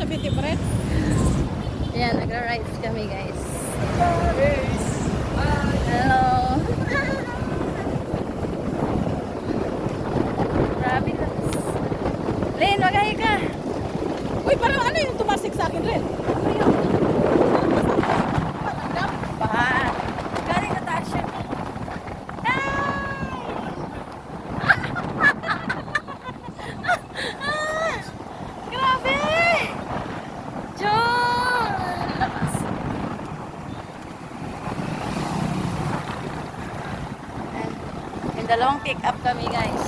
sa beauty bread. Ayan, nagra-rides kami guys. Hello. Grabe ka. Len, magay ka. Uy, parang ano yung tumasik sa akin rin? Ano yun? Baha. Galing na taas siya. Grabe! John! Lakas. Yung dalawang pick up kami guys.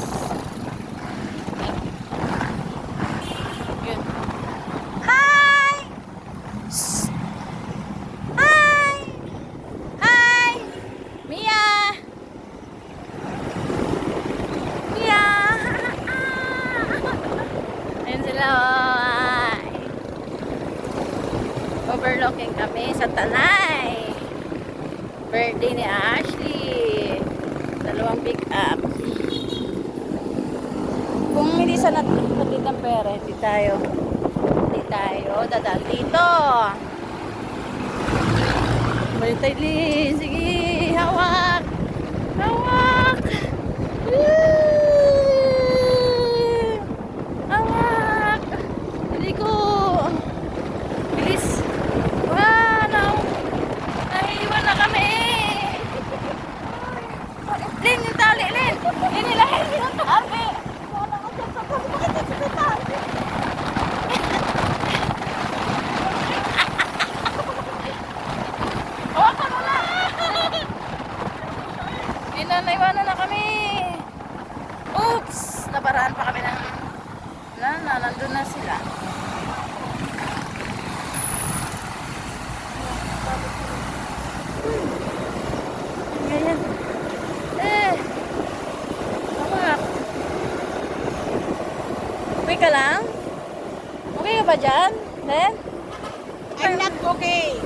Yun. Hi! Shh! Hi! Hi! Mia! Mia! Ayun sila. Oh. Overlooking kami sa Tanay. Birthday ni Ashley. Dalawang pick up. Kung hindi sa natid ng pera, hindi tayo dadal dito. Balik tayo, Lin. Sige, hawak. Hawak. Woo! Hawak. Hindi ko. Bilis. Wow. Nahiiwan na kami. Lin, yung tali, Lin. Inilahin yung tali. Wala ko sa sakot. Bakit yung tali? Hawakan mo na. Naiwanan na kami. Oops! Nabaraan pa kami ng nandun na sila. Ganyan. Hawak. Okay ka lang? Okay ka ba dyan? Then? I'm not okay.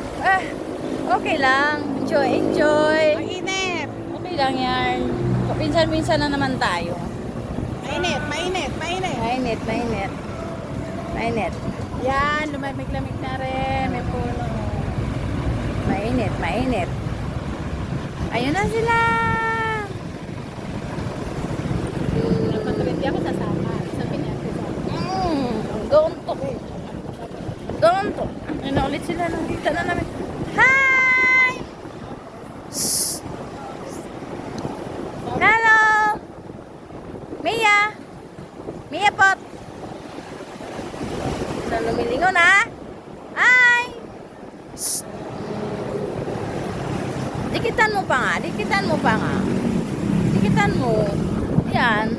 Okay lang. Enjoy. Mainit. Okay lang yan. Pinsan-pinsan na naman tayo. Mainit. Mainit. Yan, lumamig-lamig na rin. May puno. Mainit. Ayun na sila. Napatuloy ako sasama. Sabi niya, Doon to. Ayun na ulit sila. Nakita na namin. Hi! Shh! Hello! Mia pot! Saan lumilingon ha? Hi! Shh! Dikitan mo pa nga. Dikitan mo. Yan.